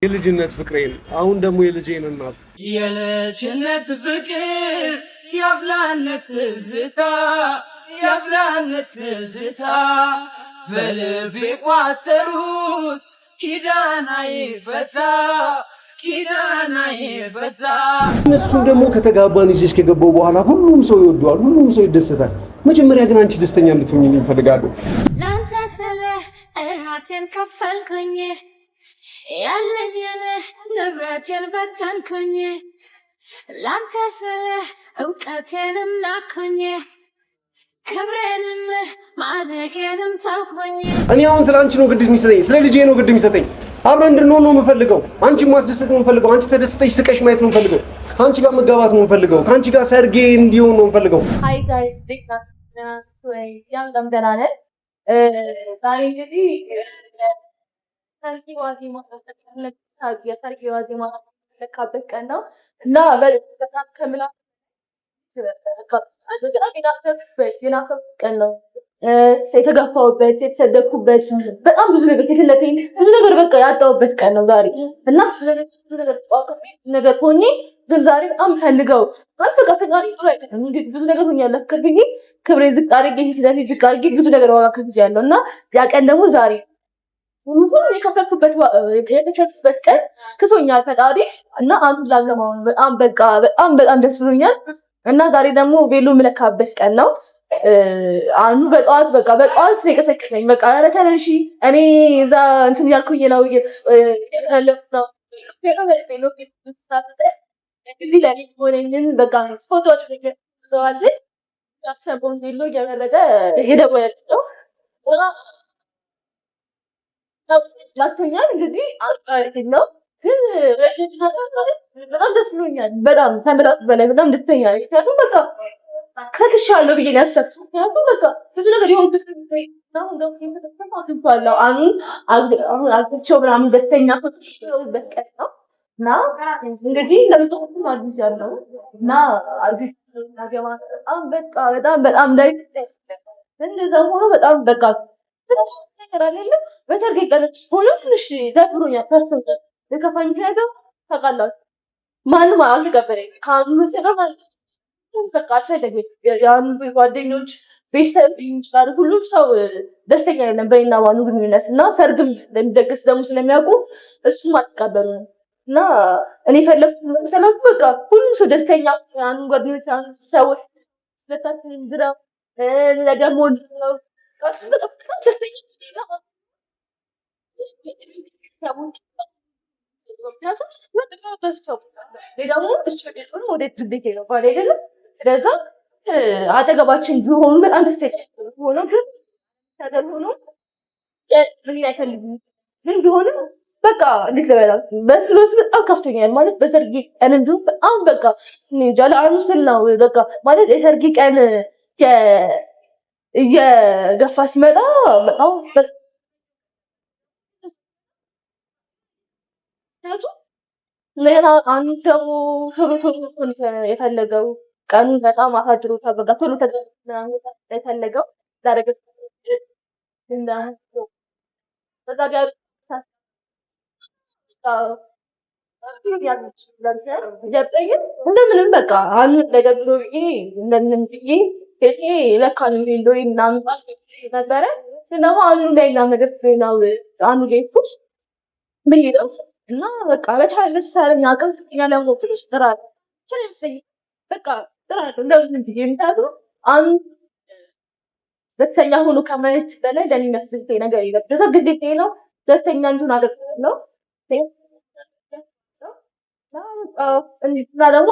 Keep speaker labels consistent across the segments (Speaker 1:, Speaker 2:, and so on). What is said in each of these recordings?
Speaker 1: የልጅነት ፍቅሬን አሁን ደግሞ የልጄን እናት
Speaker 2: የልጅነት ፍቅር ያፍላነት ትዝታ በልቤ ቋጠሩት ኪዳና ይፈታ
Speaker 1: እነሱን ደግሞ ከተጋባን ይዤሽ ከገባው በኋላ ሁሉም ሰው ይወደዋል፣ ሁሉም ሰው ይደሰታል። መጀመሪያ ግን አንቺ ደስተኛ እንድትሆኚ እፈልጋለሁ።
Speaker 3: ላንተ ስለ ራሴን ከፈልኩኝ ያለኝን ንብረቴን በተንኩኝ ላንተ ስለ እውቀቴንም ናኩኝ ክብሬንም ማደጌንም ተውኩኝ።
Speaker 1: እኔ አሁን ስለ አንቺ ነው ግድ የሚሰጠኝ፣ ስለ ልጄ ነው ግድ የሚሰጠኝ። አብረን እንድንሆን ነው የምፈልገው። አንቺን ማስደሰት ነው የምፈልገው። አንቺ ተደስተሽ ስቀሽ ማየት ነው የምፈልገው። ከአንቺ ጋር መጋባት ነው የምፈልገው። ከአንቺ ጋር ሰርጌ እንዲሆን ነው የምፈልገው።
Speaker 4: ሃይ ጋይስ በጣም ደህና ነን። ዛሬ እንግዲህ ሰርጌ ዋዜማ ለካበት ቀን ነው እና በጣም ከምላችሁ ቀን ነው የተገፋሁበት የተሰደድኩበት በጣም ብዙ ነገር ሴትነቴን ብዙ ነገር በቃ ያጣሁበት ቀን ነው ዛሬ እና ብዙ ነገር ሆኜ ግን ዛሬ በጣም ፈልገው በቃ ፈጣሪ ጥሩ አይተንም እንግዲህ ብዙ ነገር ሆኛለሁ። ከፍዬ ክብሬን ዝቅ አድርጌ ሴትነቴን ዝቅ አድርጌ ብዙ ነገር ዋጋ ከፍያለሁ እና ያ ቀን ደግሞ ዛሬ ሁሉ የከፈልኩበት ቀን ክሶኛል ፈጣሪ እና አንዱ ላለማው በጣም በቃ በጣም ደስ ብሎኛል እና ዛሬ ደግሞ ቬሎ የምለካበት ቀን ነው። አንዱ በጠዋት የቀሰቀሰኝ በቃ ኧረ ተነሺ እኔ እዛ እንትን እያልኩኝ ነው ነው እንግዲህ ለኔ ሆነኝን በቃ ፎቶዎች ተዋለ ያሰበውን ቬሎ እያደረገ የደወለልኝ ነው ላቶኛል እንግዲህ አሪፍ ነው ግን በጣም ደስ ብሎኛል። በጣም ተምራት በላይ በጣም ደስተኛ ነኝ። ምክንያቱም በቃ ከክሻለሁ ብዬ ነው ያሰብኩት። ምክንያቱም በቃ ብዙ ነገር ይሁን አሁን አግብቼው ምናምን ደስተኛ በቀን ነው እና እንግዲህ ለምጥቁም አግብቻለሁ እና በጣም እንደዛ ሆኖ በጣም በቃ ነገር አይደለም በሰርጌ ቀን ሆኖ ትንሽ ደብሮኛል። ፐርሰንት የከፋኝ ነገር ታውቃላችሁ ማንም አልተቀበለኝም ከአንዱ በስተቀር ማለት ነው። በቃ አልፈለገኝ የአንዱ ጓደኞች ቤተሰብ ይችላል ሁሉም ሰው ደስተኛ አይደለም በእኔና ባኑ ግንኙነት እና ሰርግም እንደሚደገስ ደግሞ ስለሚያውቁ እሱም አልተቀበሉኝም እና እኔ ፈለግኩት መሰለኝ በቃ ሁሉም ሰው ደስተኛ አንዱ ጓደኞች አንዱ ሰዎች ለታችን ዝራ ለደሞ አጠገባችን ቢሆኑ በጣም ደስተኛ ሆኖ ግን ነገር ሆኖ ምን አይፈልግም ግን ቢሆንም በቃ እንዴት ልበላችሁ በስሎስ በጣም ከፍቶኛል ማለት በሰርጌ ቀን እንዲሁም በጣም በቃ ጃላኑ ስል ነው በቃ ማለት የሰርጌ ቀን እየገፋ ሲመጣ በጣም ሌላ አንዱ ደግሞ ቶሎ የፈለገው ቀኑ በጣም አሳድሮ ተበጋ ቶሎ የፈለገው ዳረገ እንደ በዛ ጋር እንደምንም በቃ አንዱ ለደብሮ ብዬ እንደምንም ብዬ ከዚህ ለካን ቪዲዮ እናንተ ነበረ ስለማ አንዱ ላይ ነገር ነው አንዱ ጌቶች ምን ይለው እና በቃ በቻለ ሰራኛ አቅም ያለው ትንሽ ጥራት ስለዚህ በቃ ጥራት እንደምን ይምታሉ አንዱ ደስተኛ ሆኖ ከማየት በላይ ለኔ የሚያስደስተኝ ነገር የለም። ግዴታ ነው ደስተኛ እንዲሆን አደርጋለሁ እና ደግሞ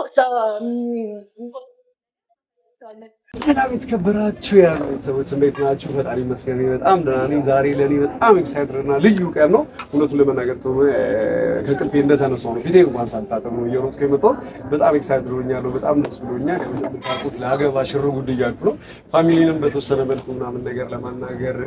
Speaker 1: ሰላም የተከበራችሁ ያሉት ሰዎች እንዴት ናችሁ? ፈጣሪ ይመስገን በጣም ደህና ነኝ። ዛሬ ለኔ በጣም ኤክሳይትድ እና ልዩ ቀን ነው። እውነቱን ለመናገር ተው ከቅልፌ እንደተነሳው ነው ፊቴ እንኳን ሳልታጠብ ነው እየሮጥኩ የመጣሁት። በጣም ኤክሳይትድ ሆኛለሁ። በጣም ደስ ብሎኛል። የምታውቁት ለአገባ ሽር ጉድ እያልኩ ነው። ፋሚሊንም በተወሰነ መልኩ ምናምን ነገር ለማናገር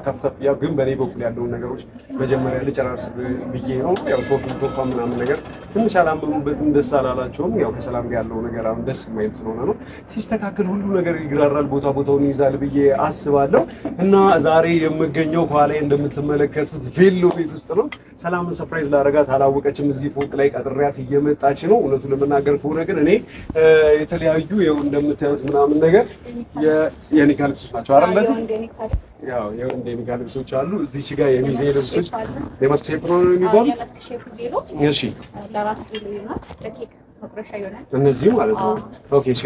Speaker 1: ተፍተፍ ያው ግን በኔ በኩል ያለውን ነገሮች መጀመሪያ ልጨራርስ ብዬ ነው። ያው ሶፊ ቶፋ ምናምን ነገር ትንሽ አላመኑበትም፣ ደስ አላላቸውም። ያው ከሰላም ጋር ያለው ነገር አሁን ደስ የማይል ስለሆነ ነው ሲስተካ ሲስተካከል ሁሉ ነገር ይግራራል፣ ቦታውን ይይዛል ብዬ አስባለሁ። እና ዛሬ የምገኘው ከኋላ እንደምትመለከቱት ቬሎ ቤት ውስጥ ነው። ሰላምን ሰርፕራይዝ ላደርጋት አላወቀችም። እዚህ ፎቅ ላይ ቀጥሬያት እየመጣች ነው። እውነቱን ለመናገር ከሆነ ግን እኔ የተለያዩ ይኸው እንደምታዩት ምናምን ነገር የኒካ ልብሶች ናቸው አይደል? ያው የወንድ የኒካ ልብሶች አሉ። እዚች ጋር የሚዜ ልብሶች የመስክ ሼፕ ነው የሚባለው።
Speaker 4: የመስክ ሼፕ ቬሎ
Speaker 1: እሺ፣
Speaker 4: ለራስ ቬሎ ይሆናል፣ ለኬክ መቁረሻ ይሆናል።
Speaker 1: እነዚህ ማለት ነው። ኦኬ፣ እሺ።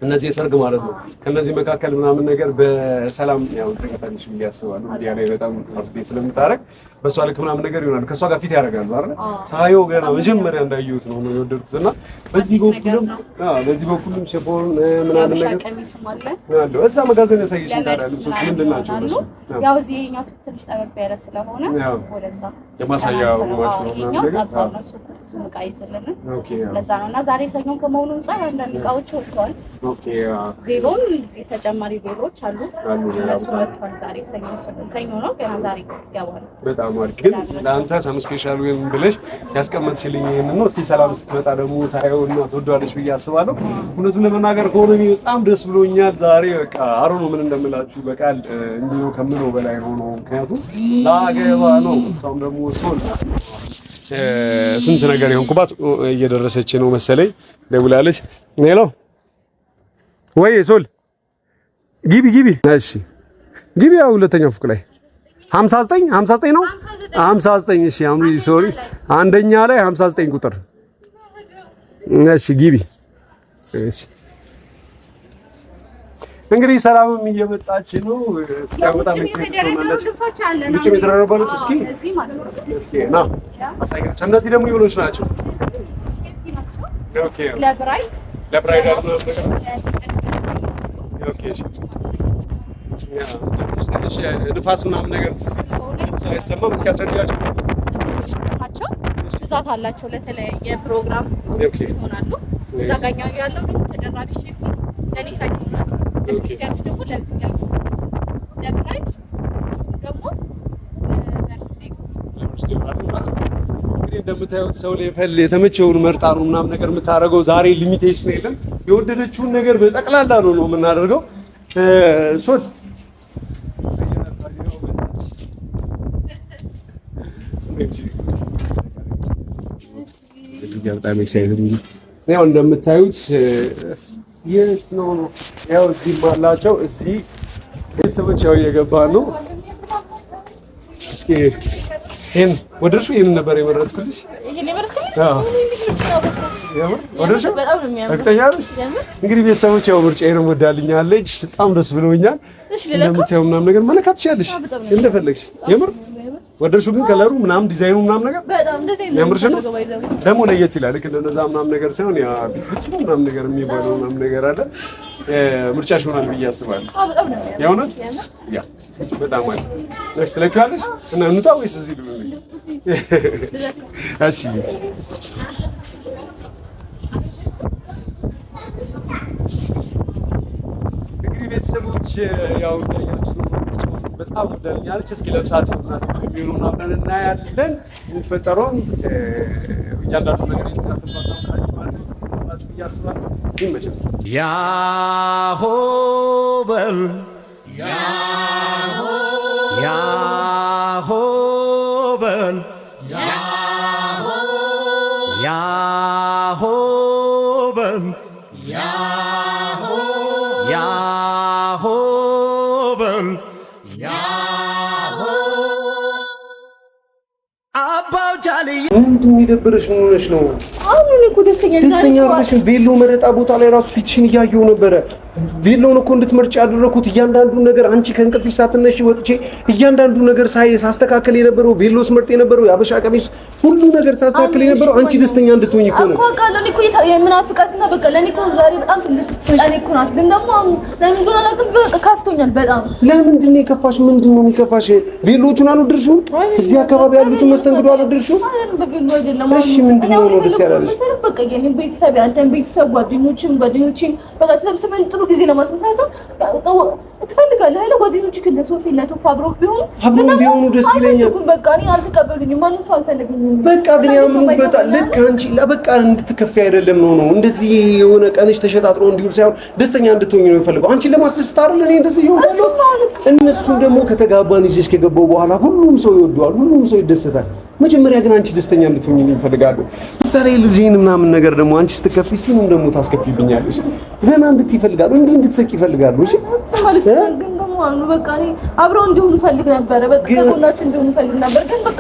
Speaker 1: እነዚህ የሰርግ ማለት ነው። ከነዚህ መካከል ምናምን ነገር በሰላም ያው ተከታተልሽ ብዬ አስባለሁ። ሚዲያ ላይ በጣም ፓርቲስፔት ስለምታረግ በሷ ልክ ምናምን ነገር ይሆናል። ከሷ ጋር ፊት ያደርጋሉ አይደል? ሳየው ገና መጀመሪያ እንዳየሁት ነው የወደድኩትና በዚህ በኩልም ሸፎን ምናምን ነገር
Speaker 4: ቀሚስም አለ።
Speaker 1: እዛ መጋዘን ያሳየሽኝ ታዲያ ልብሶች ምንድን ናቸው እነሱ?
Speaker 4: ያው እዚህ የኛ ሱቅ ትንሽ ጠበብ ያለ ስለሆነ ወደዛ
Speaker 1: የማሳያ ሩማቸው ነው ምናምን ነገር
Speaker 4: ሱቅ አይዘለን። ኦኬ፣ ለዛ ነውና ዛሬ ሰኞ ከመሆኑ አንፃር አንዳንድ እቃዎች ወጥተዋል።
Speaker 1: ኦኬ፣
Speaker 4: ቬሎን ተጨማሪ ቬሎች አሉ። እነሱ ወጥተዋል። ዛሬ ሰኞ ነው፣ ገና ዛሬ ይገባሉ።
Speaker 1: በጣም አሪፍ። ግን ለአንተ ሰም ስፔሻል ወይም ብለሽ ያስቀመጥሽልኝ ይሄንን ነው። እስኪ ሰላም ስትመጣ ደግሞ ታየውና ትወደዋለሽ ብዬ አስባለሁ። እውነቱን ለመናገር ከሆነ በጣም ደስ ብሎኛል ዛሬ። በቃ አሮ ነው ምን እንደምላችሁ በቃል እንዲሁ ከምለው በላይ ነው። ምክንያቱም ላገባ ነው። እሷም ደግሞ ሶል ስንት ነገር የሆንኩባት እየደረሰች ነው መሰለኝ። ደውላለች። ሄሎ ወይ ሶል ግቢ። እሺ ግቢ። ያው ሁለተኛው ፎቅ ላይ 59 ነው 59። እሺ አምሪ ሶሪ፣ አንደኛ ላይ 59 ቁጥር። እሺ ግቢ። እሺ እንግዲህ ሰላምም እየመጣች ነው። በጣም ልጅ የሚደረረባሉት እስኪ ና አሳያቸው። እነዚህ ደግሞ ይብሎች ናቸው። ኦኬ ለብራይድ ነው። ኦኬ እሺ ትንሽ ንፋስ ምናምን ነገር ሳይሰማም እስኪ አስረዳቸው።
Speaker 4: ናቸው ብዛት አላቸው ለተለያየ ፕሮግራም ይሆናሉ። እዛ ጋኛው ያለው ደግሞ ተደራቢ ሼፕ ለኒካ ይሆናል። ለክርስቲያኖች ደግሞ ለብራይድ ደግሞ ለበርስቴ
Speaker 1: እንግዲህ እንደምታዩት ሰው ላይ የተመቸውን መርጣ ነው ምናምን ነገር የምታደርገው። ዛሬ ሊሚቴሽን የለም። የወደደችውን ነገር በጠቅላላ ነው የምናደርገው። ሶል እዚህ ጋር በጣም ኤክሳይትድ እንጂ ያው እንደምታዩት የት ነው ያው እዚህ ባላቸው እዚህ ቤተሰቦች ያው እየገባ ነው። እስኪ ይሄን ወደርሱ ይሄን ነበር የመረጥኩልሽ። ይሄን የመረጥኩልሽ? አዎ ወደርሱ በጣም ነው የሚያምር። እርግጠኛ ነሽ? እንግዲህ ቤተሰቦች ያው ምርጫዬን ወዳልኛለች። በጣም ደስ ብሎኛል። እንደምታየው ምናምን ነገር መለካት ትችያለሽ እንደፈለግሽ። የምር ወደርሱ ግን ከለሩ ምናምን ዲዛይኑ ምናምን ነገር በጣም እንደዚህ ነው ያምርሽ ነው። ደግሞ ለየት ይላል። ልክ እንደዛ ምናምን ነገር ሳይሆን ያ ቢትልጭ ምናምን ነገር የሚባለው ምናምን ነገር አለ። ምርጫሽ ይሆናል ብዬ አስባለሁ። በጣም ነው ያውነት ያ በጣም ማለት ነው። ስለካለሽ እና እንውጣ ወይስ እዚህ ልሁን? እሺ እንግዲህ ቤተሰቦች ያው ያያችሁ በጣም ወደኛለች። እስኪ ለብሳት የሚሆነውን አብረን እናያለን። የሚፈጠረውን እያንዳንዱ ነገር የተካተል ማሳወቃችሁ ማለት ነው ተባላችሁ ብዬ አስባለሁ። ይመቻል።
Speaker 2: ያሆ በል ያሆ በል ያሆ በል ያሆ በል
Speaker 1: ምንድን ነው የደበረሽ? ምን ሆነሽ ነው?
Speaker 4: አሁን እኮ ደስተኛ
Speaker 1: አይደለሽም። ቬሎ መረጣ ቦታ ላይ ራሱ ፊትሽን እያየሁ ነበረ። ቬሎን እኮ እንድትመርጪ ያደረኩት እያንዳንዱ ነገር አንቺ ከእንቅልፍሽ ሳትነሺ ወጥቼ እያንዳንዱ ነገር ሳስተካከል የነበረው ቬሎ ስመርጥ የነበረው የአበሻ ቀሚስ ሁሉ ነገር ሳስተካከል የነበረው አንቺ ደስተኛ እንድትሆኝ እኮ ነው።
Speaker 4: አውቃ ለኔ እኮ የምናፍቃትና በቃ ለኔ እኮ ዛሬ በጣም ትልቅ ቀኔ እኮ ናት። ግን ደግሞ ለምን እንደሆነ አላውቅም፣ በቃ ካፍቶኛል በጣም።
Speaker 1: ለምንድን ነው የከፋሽ? ምንድን ነው የሚከፋሽ? ቬሎቹን አልወደድሽውም? እዚህ አካባቢ ያሉትን መስተንግዶ አልወደድሽውም?
Speaker 4: በቬሎ አይደለም።
Speaker 1: እሺ ምንድን ነው ደስ ያላለሽ?
Speaker 4: አይደል በቃ የኔ ቤተሰብ አንተን ቤተሰብ ጓደኞችም በቃ ተሰብስበን ጥሩ ጊዜ ለማሳለፍ ትፈልጋለህ አይደል? ጓደኞች ከነ ሶፊ እና ቶፋ አብረው ቢሆኑ ደስ ይለኛል። በቃ እኔ አልተቀበሉኝም፣ ማንም ሰው አልፈልግኝም።
Speaker 1: በቃ ግን ያምኑበታል። ልክ አንቺ ለበቃ እንድትከፊ አይደለም ነው እንደዚህ የሆነ ቀንሽ ተሸጣጥሮ እንዲውል ሳይሆን ደስተኛ እንድትሆኚ ነው የሚፈልገው። አንቺን ለማስደሰት አይደል እኔ እንደዚህ ይሆናለሁ። እነሱም ደግሞ ከተጋባን ይዤሽ ከገባው በኋላ ሁሉም ሰው ይወደዋል፣ ሁሉም ሰው ይደሰታል። መጀመሪያ ግን አንቺ ደስተኛ እንድትሆኚ ይፈልጋሉ። ምሳሌ ልጅን ምናምን ነገር ደግሞ አንቺ ስትከፊ እሱንም ደግሞ ታስከፊብኛለሽ። ዘና እንድትይ ይፈልጋሉ፣ እንዲህ እንድትሰቂ ይፈልጋሉ። እሺ
Speaker 4: ማለት ግን ደግሞ በቃ እኔ አብረው እንዲሆኑ ፈልግ ነበር። በቃ ሁላችን እንዲሆኑ ፈልግ ነበር። ግን በቃ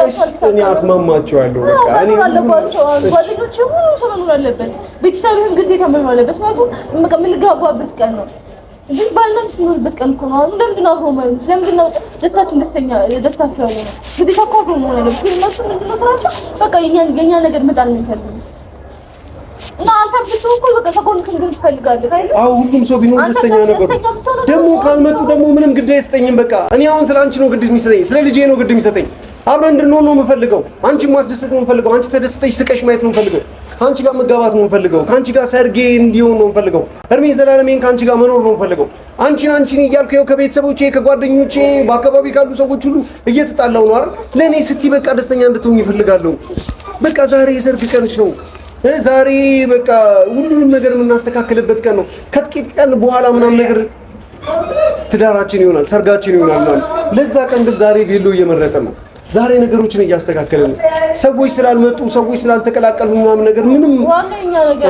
Speaker 1: እኔ አስማማቸዋለሁ። በቃ እኔ
Speaker 4: አለባቸው ጓደኞቼ ሁሉ ሰው መኖር አለበት። ቤተሰብህም ግዴታ መኖር አለበት። ማለት በቃ የምንጋባበት ቀን ነው። ግን ባልና ሚስት የምንሆንበት ቀን እኮ ነው። አሁን ለምንድን ነው አብሮ ማለት ለምንድን ነው ደስታቸው ያለ ነው? ግዴታ እኮ አብሮ መሆን አለበት። እነሱ ምንድን ነው ስራቸው? በቃ የኛ ነገር መጣል ነው የሚፈልጉት እና አንተ ብትሆን በቃ ተቆልክ እንድን ትፈልጋለህ አይደል?
Speaker 1: አዎ ሁሉም ሰው ቢኖር ደስተኛ ነበር። ደግሞ ካልመጡ ደግሞ ምንም ግድ አይሰጠኝም። በቃ እኔ አሁን ስለ አንቺ ነው ግድ የሚሰጠኝ፣ ስለ ልጄ ነው ግድ የሚሰጠኝ። አብረን እንድንሆን ነው የምፈልገው። አንቺ ማስደሰት ነው የምፈልገው። አንቺ ተደስተሽ ስቀሽ ማየት ነው የምፈልገው። ከአንቺ ጋር መጋባት ነው የምፈልገው። ከአንቺ ጋር ሰርጌ እንዲሆን ነው የምፈልገው። እድሜ ዘላለሜን ከአንቺ ጋር መኖር ነው የምፈልገው። አንቺን እያልኩ ይኸው ከቤተሰቦቼ ከጓደኞቼ በአካባቢ ካሉ ሰዎች ሁሉ እየተጣላሁ ነው አይደል? ለእኔ ስትይ በቃ ደስተኛ እንድትሆኝ እፈልጋለሁ። በቃ ዛሬ የሰርግ ቀንሽ ነው። ዛሬ በቃ ሁሉንም ነገር የምናስተካክልበት ቀን ነው። ከጥቂት ቀን በኋላ ምናምን ነገር ትዳራችን ይሆናል፣ ሰርጋችን ይሆናል ማለት። ለዛ ቀን ግን ዛሬ ቬሎ እየመረጠ ነው። ዛሬ ነገሮችን እያስተካከልን ነው። ሰዎች ስላልመጡ ሰዎች ስላልተቀላቀሉ ምናምን ነገር ምንም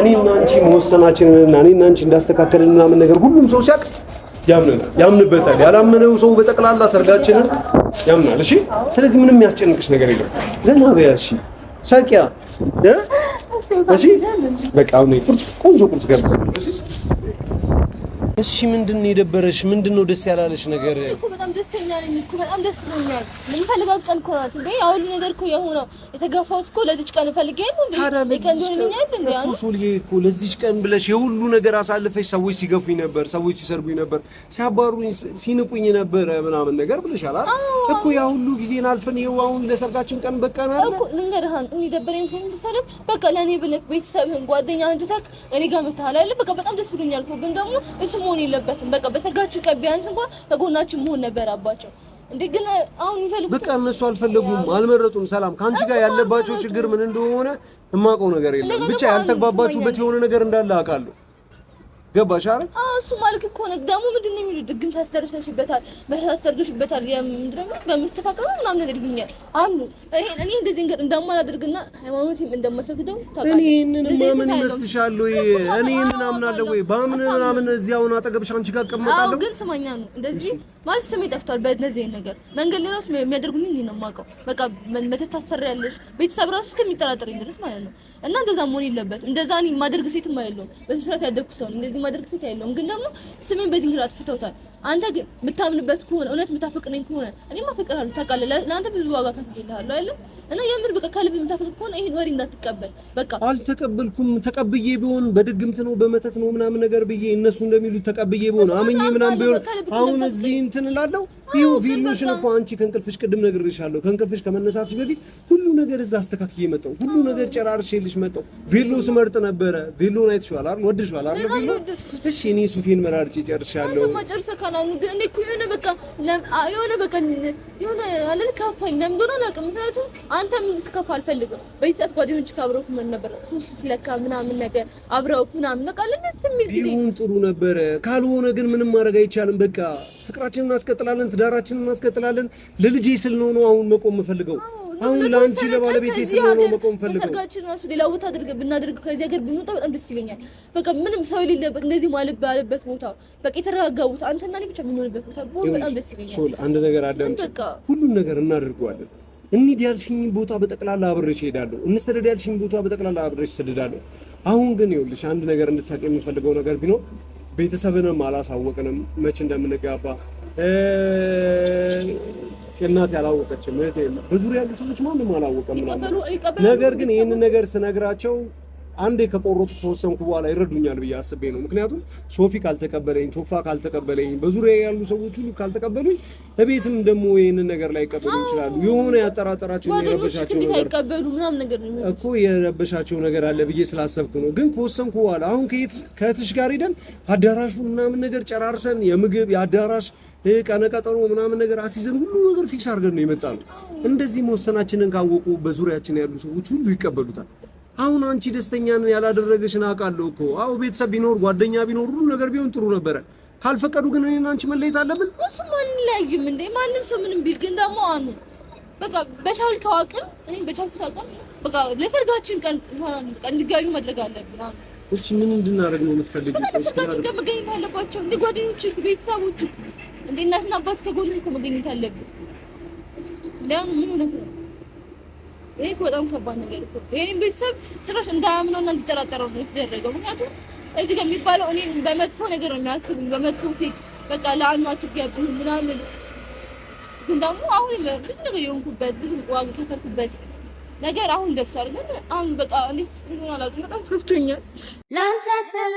Speaker 1: እኔና አንቺ መወሰናችንና እኔና አንቺ እንዳስተካከልን ምናምን ነገር ሁሉም ሰው ሲያውቅ ያምንበታል። ያላመነው ሰው በጠቅላላ ሰርጋችንን ያምናል። እሺ፣ ስለዚህ ምንም ያስጨንቅሽ ነገር የለም። ዘና በያ። እሺ፣ ሳቂያ እሺ፣ በቃ አሁን ቆንጆ ቁርስ ገብተሽ እሺ ምንድነው የደበረሽ? ምንድነው ደስ ያላለሽ ነገር?
Speaker 4: እኮ በጣም ደስተኛ ነኝ እኮ በጣም ደስ ብሎኛል። ምን ፈልጋት ቀን እኮ ናት እንዴ? አሁን ነገር እኮ የሆነው የተጋፋሁት እኮ ለዚች ቀን ፈልጌ ነው እንዴ? ለቀን ሆነኛል እንዴ?
Speaker 1: እኮ ሶልዬ እኮ ለዚች ቀን ብለሽ የሁሉ ነገር አሳልፈሽ ሰዎች ሲገፉኝ ነበር፣ ሰዎች ሲሰርቡኝ ነበር፣ ሲያባሩኝ ሲንቁኝ ነበር ምናምን ነገር ብለሻል አይደል? እኮ ያ ሁሉ ጊዜን አልፈን ይኸው አሁን ለሰርጋችን ቀን በቃ ነው አይደል?
Speaker 4: እኮ ልንገርህ እኔ ደበረኝ ስለምትሰለብ በቃ ለኔ ብለህ ቤተሰብህን ጓደኛ አንተታክ እኔ ጋር መታሃል አይደል? በቃ በጣም ደስ ብሎኛል እኮ ግን ደግሞ እሱ መሆን የለበትም። በቃ በሰርጋችን ቀን ቢያንስ እንኳን ከጎናችን መሆን ነበረባቸው እንዴ። ግን አሁን ይፈልጉት
Speaker 1: በቃ እነሱ አልፈለጉም፣ አልመረጡም። ሰላም ካንቺ ጋር ያለባቸው ችግር ምን እንደሆነ የማውቀው ነገር የለም። ብቻ ያልተግባባችሁበት የሆነ ነገር እንዳለ አውቃለሁ። ገባሽ አይደል?
Speaker 4: እሱ ማለት እኮ ነው። ደግሞ ምንድነው የሚሉት ድግም ታስተርሽበታል ምንድነው በመስተፋቀሩ ምናምን ነገር ይሉኛል አሉ። እኔ እንደዚህ ነገር እንደማላደርግና ሃይማኖቴም እንደማይፈቅደው ታውቃለህ።
Speaker 1: እኔን ማመን ይመስልሻል ወይ? እኔን አምናለሁ ወይ? ባምን ምናምን እዚያው አጠገብሽ አንቺ ጋር እቀመጣለሁ።
Speaker 4: ግን ስማኛ ነው እንደዚህ ማለት ስሜ ጠፍቷል። በእነዚህ ነገር መንገድ ላይ ራሱ የሚያደርጉኝ እኔ ነው የማውቀው። በቃ መተት ታሰሪያለሽ ቤተሰብ ራሱ እስከሚጠራጠረኝ ድረስ ማለት ነው። እና እንደዛ መሆን የለበትም። እንደዛ እኔ ማደርግ ሴትም አይደለሁም። በስራት ያደግኩ ሰው እንደዚህ ማደርግ ሴት አይደለሁም። ግን ደግሞ ስሜን በዚህ እንግዲህ አጥፍተውታል። አንተ ግን የምታምንበት ከሆነ እውነት የምታፈቅረኝ ከሆነ እኔማ አፈቅርሃለሁ ታውቃለህ። ለአንተ ብዙ ዋጋ ከፍዬልሃለሁ አይደል? እና የምር በቃ ከልብ የምታፈቅር ከሆነ ይሄን ወሬ እንዳትቀበል። በቃ
Speaker 1: አልተቀበልኩም። ተቀብዬ ቢሆን በድግምት ነው በመተት ነው ምናምን ነገር ብዬ እነሱ እንደሚሉት ተቀብዬ ቢሆን አመኜ ምናምን ቢሆን አሁን እዚህ እንትን እላለሁ። ይኸው ቪሎሽን እኮ አንቺ ከእንቅልፍሽ ቅድም ነግሬሻለሁ። ከእንቅልፍሽ ከመነሳትሽ በፊት ሁሉ ነገር እዛ አስተካክዬ መጣሁ። ሁሉ ነገር ጨራርሼልሽ መጣሁ። ቬሎ ስመርጥ ነበረ። ቬሎን አይተሽዋል አይደል? ወድሽዋል አይደል? ቬሎ እሺ፣ እኔ ሱፌን መራርጬ ጨርሻለሁ።
Speaker 4: አንተ ማጨርሰ ካላኑ ግን እኔ እኮ የሆነ በቃ የሆነ አለል ካፋኝ ለምን እንደሆነ አላውቅም። ምክንያቱም አንተ ምን ትከፋ አልፈልግም። በዚህ ሰዓት ጓደኞች ካብረው ምን ነበር ሱስ ስለካ ምናምን ነገር አብረው ምናምን በቃ ለነስ የሚል ጊዜ
Speaker 1: ቢሆን ጥሩ ነበረ። ካልሆነ ግን ምንም ማድረግ አይቻልም። በቃ ፍቅራችንን እናስቀጥላለን፣ ትዳራችንን እናስቀጥላለን። ለልጄ ስል ነው አሁን መቆም የምፈልገው። አሁን ለአንቺ ለባለቤቴ ስል ነው መቆም የምፈልገው። ሰርጋችን ራሱ ሌላ ቦታ ብናደርግ ከዚህ ሀገር ብንወጣ በጣም ደስ ይለኛል። በቃ ምንም ሰው የሌለበት እንደዚህ ማለት ባለበት ቦታ በቃ የተረጋጋ ቦታ አንተና እኔ ብቻ የምንሆንበት ቦታ በጣም ደስ ይለኛል። ሶል አንድ ነገር አለ። ሁሉን ነገር እናደርገዋለን። እንሂድ ያልሽኝ ቦታ በጠቅላላ አብሬሽ እሄዳለሁ። እንሰደድ ያልሽኝ ቦታ በጠቅላላ አብሬሽ እሰደዳለሁ። አሁን ግን ይኸውልሽ አንድ ነገር እንድታውቂ የምፈልገው ነገር ቢኖር ቤተሰብንም አላሳወቅንም መች እንደምንጋባ። እናት ያላወቀችም እህቴ በዙሪያ ያሉ ሰዎች ማንም አላወቀም። ነገር ግን ይሄንን ነገር ስነግራቸው አንዴ ከቆሮቱ ከወሰንኩ በኋላ ይረዱኛል ብዬ አስቤ ነው። ምክንያቱም ሶፊ ካልተቀበለኝ፣ ቶፋ ካልተቀበለኝ፣ በዙሪያ ያሉ ሰዎች ሁሉ ካልተቀበሉኝ እቤትም ደግሞ ይሄንን ነገር ላይ ይቀበሉ ይችላሉ። የሆነ ያጠራጠራቸው የረበሻቸው ነገር
Speaker 4: አይቀበሉ ምናምን ነገር ነው
Speaker 1: እኮ የረበሻቸው ነገር አለ ብዬ ስላሰብኩ ነው። ግን ከወሰንኩ በኋላ አሁን ከእህትሽ ጋር ሄደን አዳራሹ ምናምን ነገር ጨራርሰን የምግብ የአዳራሽ ቀነቀጠሮ ምናምን ነገር አስይዘን ሁሉ ነገር ፊክስ አድርገን ነው የመጣነው። እንደዚህ መወሰናችንን ካወቁ በዙሪያችን ያሉ ሰዎች ሁሉ ይቀበሉታል። አሁን አንቺ ደስተኛ ነን ያላደረገሽን አውቃለሁ እኮ። አዎ ቤተሰብ ቢኖር ጓደኛ ቢኖር ሁሉ ነገር ቢሆን ጥሩ ነበረ። ካልፈቀዱ ግን እኔና አንቺ መለየት አለብን።
Speaker 4: እሱ ማን ላይም እንደ ማንም ሰው ምንም ቢል ግን ደግሞ አኑ በቃ በቻልከው አቅም እኔ በቻልኩት አቅም በቃ ለሰርጋችን ቀን እንድትገኙ ማድረግ አለብን።
Speaker 1: እሺ ምን እንድናደርግ ነው የምትፈልጊው?
Speaker 4: ሰርጋችን ቀን መገኘት አለባቸው እንደ ጓደኞች ቤተሰቦች እንደ እናትና አባት ከጎንህ እኮ መገኘት አለብን። ለምን ምን ሆነህ ነው? ይሄ በጣም ከባድ ነገር እኮ ይሄን ቤተሰብ ጭራሽ እንዳያምነውና እንዲጠራጠረው ነው የተደረገው። ምክንያቱም እዚህ ጋር የሚባለው እኔ በመጥፎ ነገር ነው የሚያስቡኝ፣ በመጥፎ ሴት በቃ ለአንዱ አትገቢም ምናምን። ግን ደግሞ አሁን ብዙ ነገር የሆንኩበት ብዙ ዋጋ ከፈልኩበት ነገር አሁን ደርሷል። ግን አሁን በቃ እንዴት እንደሆነ አላውቅም፣ በጣም ከፍቶኛል።
Speaker 3: ላንተ ስለ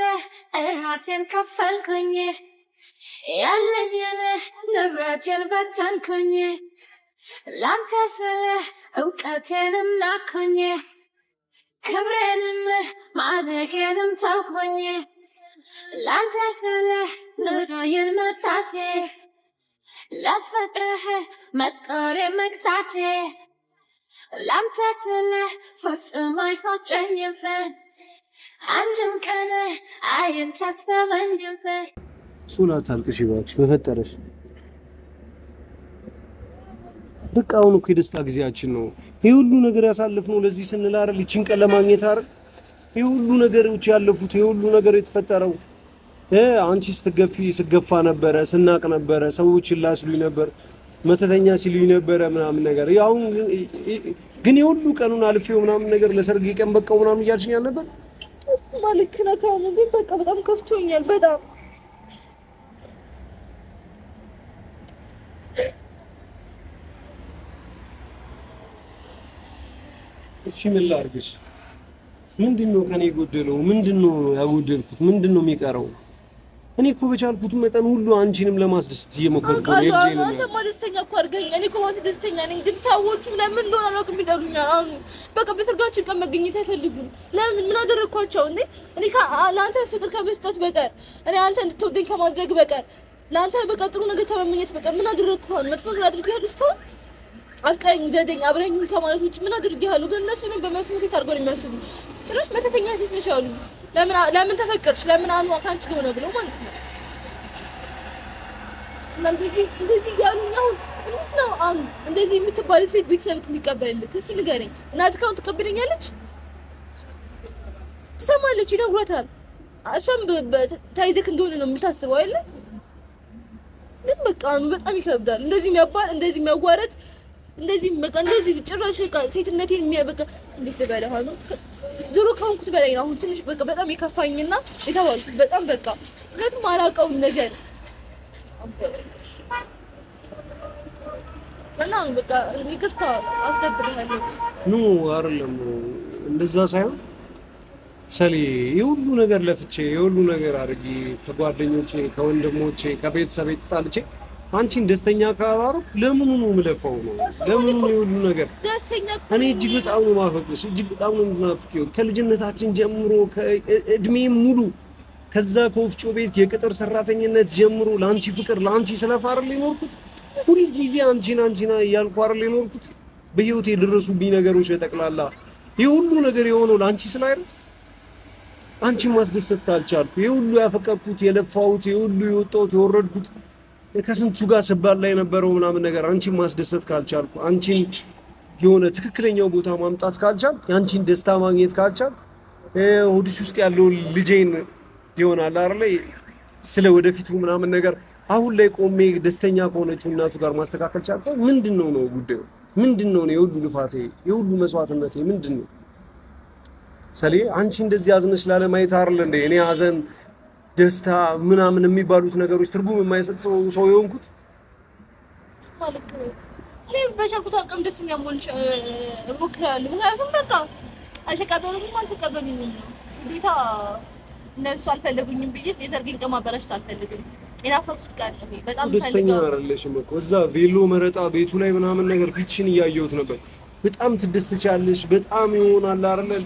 Speaker 3: ራሴን ከፈልኩኝ ያለኝን ንብረቴን በተንኩኝ ላንተ ስለ እውቀቴንም ናኩኝ ክብሬንም ማዕረጌንም ተውኩኝ ላንተ ስለ ኑሮዬን መርሳቴ ለፍቅርህ መጥቆሬ መግዛቴ ላንተ ስለ ፈጽሞ አይቆጨኝም አንድም ቀን አይንተሰበኝም።
Speaker 1: ሶላት አልቅሽ እባክሽ በፈጠረሽ። በቃ አሁን እኮ የደስታ ጊዜያችን ነው። ይሄ ሁሉ ነገር ያሳለፍነው ለዚህ ስንል አይደል? ይቺን ቀን ለማግኘት አይደል? ይሄ ሁሉ ነገሮች ያለፉት፣ ይሄ ሁሉ ነገር የተፈጠረው አንቺ ስትገፋ ነበረ፣ ስናቅ ነበረ፣ ሰዎች ላስሉኝ ነበር፣ መተተኛ ሲሉኝ ነበረ ምናምን ነገር። ያው ግን የሁሉ ቀኑን አልፌው ምናምን ነገር ለሰርግ ቀን በቃው ምናምን እያልሽኝ ነበር።
Speaker 4: ማለት ነው ግን በቃ በጣም ከፍቶኛል በጣም
Speaker 1: እሺ ምን ላድርግሽ? ምንድነው ከኔ ጎደለው? ምንድነው ያጎደልኩት? ምንድነው የሚቀረው? እኔ እኮ በቻልኩት መጠን ሁሉ አንቺንም ለማስደሰት እየሞከርኩ ነው።
Speaker 4: አንተ ደስተኛ እኮ አድርገኝ። እኔ እኮ ማለት ደስተኛ ነኝ፣ ግን ሰዎቹ ለምን እንደሆነ አላውቅም ይጠሉኛል። አሁን በቃ በሰርጋችን ቀን መገኘት አይፈልጉም። ለምን? ምን አደረኳቸው እንዴ? እኔ ለአንተ ፍቅር ከመስጠት በቀር እኔ አንተ እንድትወደኝ ከማድረግ በቀር ለአንተ በቃ ጥሩ ነገር ከመመኘት በቀር ምን አደረኩ? መጥፎ ነገር አድርጌያለሁ እስካሁን? አፍቃኝ ጀደኝ አብረኝ ከማለት ውጭ ምን አድርጌያለሁ? ግን እነሱ ነው በመጥፎ ሴት አድርገው ነው የሚያስቡኝ። ጭራሽ መተተኛ ሴት ነሽ አሉ። ለምን ተፈቀርሽ? ለምን አኑ አካንቺ ሆነ ብለው ማለት ነው። እንደዚህ ያሉኝ አሁን እንዴት ነው አሁን እንደዚህ የምትባል ሴት ቤተሰብ የሚቀበልልህ? እስቲ ንገረኝ። እናትህ ካሁን ትቀበለኛለች? ትሰማለች? ይነግሯታል። እሷም ታይዘክ እንደሆነ ነው የምታስበው አይደል? ግን በቃ በጣም ይከብዳል። እንደዚህ የሚያባል እንደዚህ የሚያዋረድ እንደዚህ በቃ እንደዚህ ጭራሽ በቃ ሴትነቴን የሚያበቃ እንዴት ልበልህ አሁን ድሮ ከሆንኩት በላይ ነው። አሁን ትንሽ በቃ በጣም የከፋኝና የተባልኩት በጣም በቃ ምክንያቱም አላውቀውም ነገር እና በቃ ይቅርታ አስደብርሃለሁ።
Speaker 1: ኑ አይደለም እንደዛ ሳይሆን ሰሊ የሁሉ ነገር ለፍቼ የሁሉ ነገር አድርጊ ከጓደኞቼ ከወንድሞቼ ከቤተሰቤ ተጣልቼ አንቺን ደስተኛ ካባሩ ለምኑ ነው የምለፋው ነው? ለምኑ ነው የሁሉ ነገር
Speaker 4: ደስተኛ?
Speaker 1: እኔ እጅግ በጣም ነው የማፈቅርሽ፣ እጅግ በጣም ነው የምናፍቂው። ከልጅነታችን ጀምሮ ከእድሜም ሙሉ ከዛ ከወፍጮ ቤት የቅጥር ሰራተኝነት ጀምሮ ለአንቺ ፍቅር ለአንቺ ስለፋ አይደል የኖርኩት። ሁሉ ጊዜ አንቺና እያልኩ አይደል የኖርኩት። በህይወቴ የደረሱብኝ ነገሮች በጠቅላላ የሁሉ ነገር የሆነው ለአንቺ ስላይደል አንቺን ማስደሰት ካልቻልኩ የሁሉ ያፈቀርኩት የለፋሁት የሁሉ የወጣሁት የወረድኩት ከስንቱ ጋር ስባል ላይ የነበረው ምናምን ነገር አንቺን ማስደሰት ካልቻልኩ አንቺን የሆነ ትክክለኛው ቦታ ማምጣት ካልቻልኩ የአንቺን ደስታ ማግኘት ካልቻልኩ ሆድሽ ውስጥ ያለው ልጄን ይሆናል አይደል ስለ ወደፊቱ ምናምን ነገር አሁን ላይ ቆሜ ደስተኛ ከሆነችው እናቱ ጋር ማስተካከል ቻልኩ። ምንድነው ነው ጉዳዩ? ምንድነው ነው የሁሉ ልፋቴ የሁሉ መስዋዕትነቴ ምንድነው? ሰሌ አንቺ እንደዚህ አዝነሽ ላለማየት አይደል እንዴ እኔ አዘን ደስታ ምናምን የሚባሉት ነገሮች ትርጉም የማይሰጥ ሰው የሆንኩት
Speaker 4: ማለት ነው። እኔ በቻልኩት አቅም ደስተኛ መሆን እሞክራለሁ። ምክንያቱም በቃ አልተቀበሉኝም ግዴታ እነሱ አልፈለጉኝም ብዬ የሰርጌን ቀን ማበላሸት አልፈልግም። የናፈቁት ቀን ነው በጣም
Speaker 1: ደስተኛ አይደለሽም እኮ እዛ ቬሎ መረጣ ቤቱ ላይ ምናምን ነገር ፊትሽን እያየሁት ነበር። በጣም ትደስቻለሽ፣ በጣም ይሆናል አይደል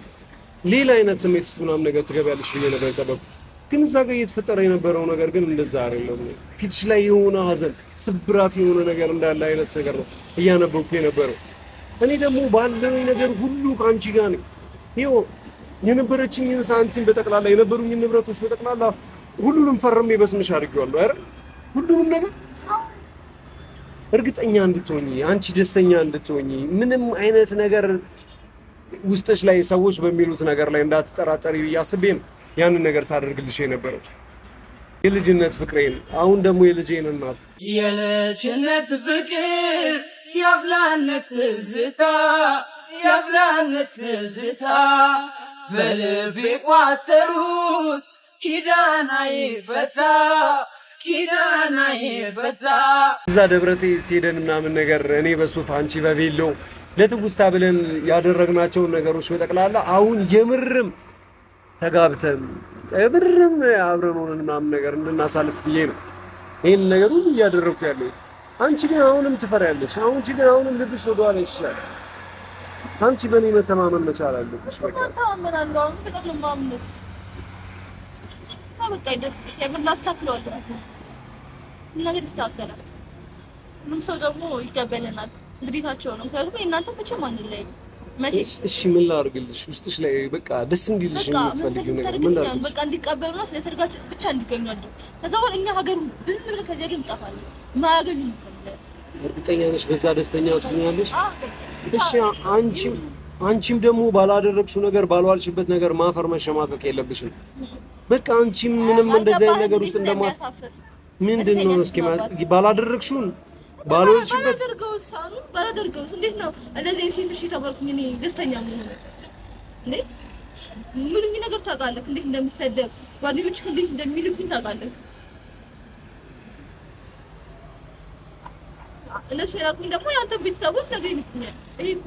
Speaker 1: ሌላ አይነት ስሜት ውስጥ ምናምን ነገር ትገቢያለሽ ብዬ ነበር የጠበቅኩት። ግን እዛ ጋር እየተፈጠረ የነበረው ነገር ግን እንደዛ አይደለም። ፊትሽ ላይ የሆነ ሀዘን፣ ስብራት የሆነ ነገር እንዳለ አይነት ነገር ነው እያነበብኩ የነበረው። እኔ ደግሞ ባለው ነገር ሁሉ ከአንቺ ጋር ነኝ። ይኸው የነበረችኝን ሳንቲም በጠቅላላ የነበሩኝን ንብረቶች በጠቅላላ ሁሉንም ፈርሜ በስምሽ አድርጌዋለሁ አይደል? ሁሉንም ነገር እርግጠኛ እንድትሆኚ አንቺ ደስተኛ እንድትሆኚ ምንም አይነት ነገር ውስጥሽ ላይ ሰዎች በሚሉት ነገር ላይ እንዳትጠራጠሪ ብዬ አስቤ ነው ያንን ነገር ሳደርግልሽ የነበረው። የልጅነት ፍቅሬን አሁን ደግሞ የልጄን እናት
Speaker 2: የልጅነት ፍቅር ያፍላነት ትዝታ በልቤ ቋጠሩት ኪዳን አይፈታ
Speaker 1: እዛ ደብረቴ ሄደን ምናምን ነገር እኔ በሱፍ አንቺ በቬሎ ለትውስታ ብለን ያደረግናቸውን ነገሮች በጠቅላላ አሁን የምርም ተጋብተን የምርም አብረን ሆነን ምናምን ነገር እንድናሳልፍ ብዬ ነው ይሄን ነገር ሁሉ እያደረኩ ያለው። አንቺ ግን አሁንም ትፈሪያለሽ። አንቺ ግን አሁንም ልብሽ ወደ ኋላ ይሻላል። አንቺ በእኔ መተማመን መቻል አለብሽ። በቃ
Speaker 4: ተማመናለሁ። አሁን በጣም ነው የማምነው። በቃ የምን ላስተካክለዋለሁ ነገር ይስተካከላል። ምንም ሰው ደግሞ ይቀበለናል ግዴታቸው ነው። ስለዚህ እናንተ መቼም አንለያይም።
Speaker 1: እሺ ምን ላድርግልሽ? ውስጥሽ ላይ በቃ ደስ እንዲልሽ የምትፈልጊው ነገር ምን ላድርግልሽ?
Speaker 4: በቃ እንዲቀበሉና ስለ ሰርጋችን ብቻ እንዲገኙ አድርጉ። ከዛ በኋላ እኛ ሀገሩን ብለን ከዚያ ግን እንጠፋለን። ማያገኙ ነው።
Speaker 1: እርግጠኛ ነሽ በዛ ደስተኛ ትሆኛለሽ? እሺ አንቺም ደግሞ ባላደረግሽው ነገር ባልዋልሽበት ነገር ማፈር መሸማቀቅ የለብሽም። በቃ አንቺም ምንም እንደዚህ አይነት ነገር ውስጥ እንደማትሳፈር ምንድነው እስኪ ባላደረግሽውን ባልዋልሽበት
Speaker 4: ባላደርገውስ እንዴት ነው እንደዚህ ሲልሽ ተባልኩኝ እኔ ደስተኛ ነኝ እንዴ? ምንም ነገር ታውቃለህ እንዴት እንደሚሰደብ ጓደኞችህ እንዴት እንደሚልኩኝ ታውቃለህ። እነሱ ያልኩኝ ደግሞ ያንተ ቤተሰቦች ነገር ይልኩኛል። ይሄ እኮ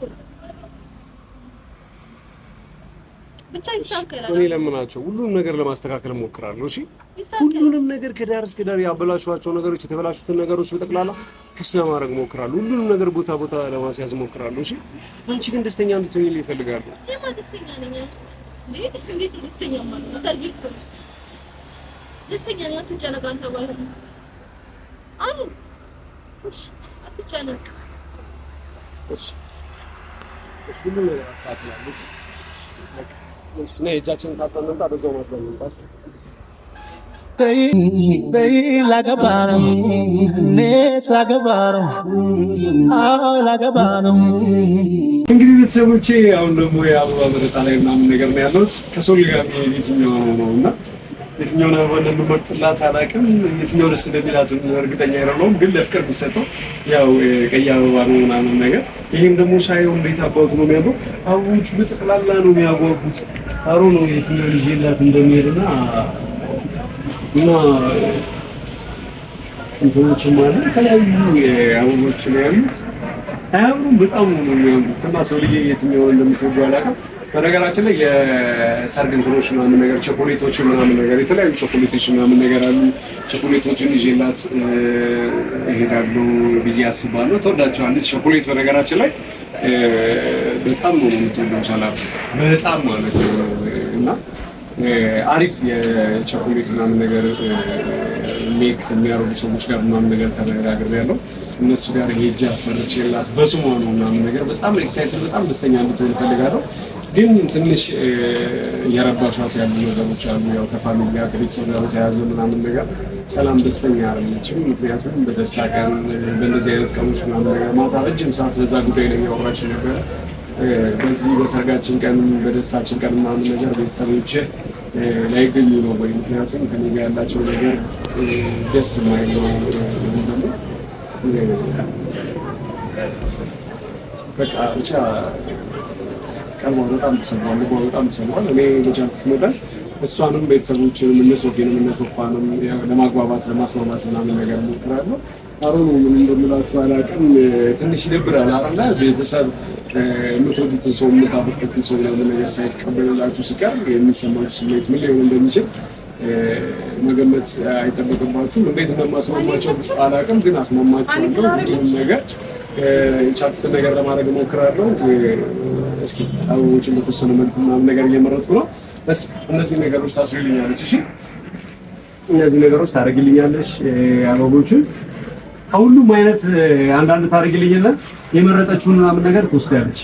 Speaker 4: ብቻ ይስተካከላል።
Speaker 1: እኔ ለምናቸው ሁሉንም ነገር ለማስተካከል ሞክራለሁ። እሺ ሁሉንም ነገር ከዳር እስከ ዳር ያበላሽዋቸው ነገሮች የተበላሹትን ነገሮች በጠቅላላ ፊክስ ለማድረግ ሞክራለሁ። ሁሉንም ነገር ቦታ ለማስያዝ ሞክራለሁ። እሺ አንቺ ግን ደስተኛ እንድትሆኚ ይፈልጋሉ።
Speaker 4: እኔማ ደስተኛ ነኝ። እንዴት ደስተኛ ማለት ነው? ሰርግ እኮ ደስተኛ ነኝ። አትጨነቅ አንተ ባይሆን አሉ እሺ አትጨነቅ። እሺ
Speaker 1: ሁሉንም ነገር አስተካክላለሁ። እሺ እሱ ነው የእጃችንን ታጥበን መምጣት በዛው ማስለን መምጣት
Speaker 2: Say lagabano nes lagabano lagabano
Speaker 1: እንግዲህ ቤተሰቦቼ አሁን ደግሞ የአበባ መረጣ ላይ ምናምን ነገር ነው ያለሁት። ከሶል ጋር የትኛው ነውና የትኛውን አበባ እንደምመርጥላት አላውቅም። የትኛው ደስ እንደሚላት እርግጠኛ አይደለሁም። ግን ለፍቅር ቢሰጠው ያው ቀይ አበባ ነው ምናምን ነገር። ይሄም ደግሞ ሳይሆን እንዴት አባቱ ነው የሚያምረው። አበቦቹ በጠቅላላ ነው የሚያጓጉት። አሮ ነው የትኛው ልጅ የላት እንደሚሄድና እንትኖችም አሉ የተለያዩ አበቦች ነው ያሉት። አያምሩም? በጣም ነው የሚያምሩት። እና ሰውዬ የትኛውን እንደምትወዱ አላውቅም። በነገራችን ላይ የሰርግ እንትኖች ምናምን ነገር ቸኮሌቶች ምናምን ነገር የተለያዩ ቸኮሌቶች ምናምን ነገር አሉ። ቸኮሌቶችን ይዤላት እሄዳለሁ ብዬ አስባለሁ። ትወዳቸዋለች ቸኮሌት። በነገራችን ላይ በጣም ነው የምትወደው ሰላም፣ በጣም ማለት ነው። እና አሪፍ የቸኮሌት ምናምን ነገር ሜክ የሚያደርጉ ሰዎች ጋር ምናምን ነገር ተነጋግሬያለሁ። እነሱ ጋር ሄጄ አሰርቼላት በስሟ ነው ምናምን ነገር በጣም ኤክሳይትድ፣ በጣም ደስተኛ እንድትሆን እፈልጋለሁ። ግን ትንሽ እየረባሻት ያሉ ነገሮች አሉ። ያው ከፋሚሊ ጋር ከቤተሰብ ጋር በተያያዘ ምናምን ነገር ሰላም ደስተኛ አይደለችም። ምክንያቱም በደስታ ቀን በእንደዚህ አይነት ቀኖች ምናምን ነገር ማታ ረጅም ሰዓት በዛ ጉዳይ ላይ እያወራች ነበረ። በዚህ በሰርጋችን ቀን በደስታችን ቀን ምናምን ነገር ቤተሰቦች ላይገኙ ነው ወይ? ምክንያቱም ከኔ ጋር ያላቸው ነገር ደስ የማይል ነው። በቃ ብቻ ቀልቧ በጣም ተሰብሯል፣ ልቧ በጣም ተሰብሯል። እኔ በቻልኩት መጠን እሷንም ቤተሰቦችንም እነ ሶፊንም እነ ቶፋንም ለማግባባት ለማስማማት ምናምን ነገር እሞክራለሁ። አሮኑ ምን እንደምላችሁ አላውቅም። ትንሽ ይደብራል አይደል? ቤተሰብ የምትወዱትን ሰው የምታፈቅሩትን ሰው ምናምን ነገር ሳይቀበልላችሁ ሲቀር የሚሰማችሁ ስሜት ምን ሊሆን እንደሚችል መገመት አይጠበቅባችሁም። እንዴት እንደማስማማቸው አላውቅም፣ ግን አስማማቸዋለሁ። ሁሉም ነገር የቻልኩትን ነገር ለማድረግ እሞክራለሁ። እስኪ አበቦችን በተወሰነ መልኩ ምናምን ነገር እየመረጥኩ ነው። እስኪ እነዚህ ነገሮች ታስሪልኛለች። እሺ እነዚህ ነገሮች ታደርግልኛለሽ። አበቦችን ከሁሉም አይነት አንዳንድ ታደርግልኝና የመረጠችውን ምናምን ነገር ትወስዳለች።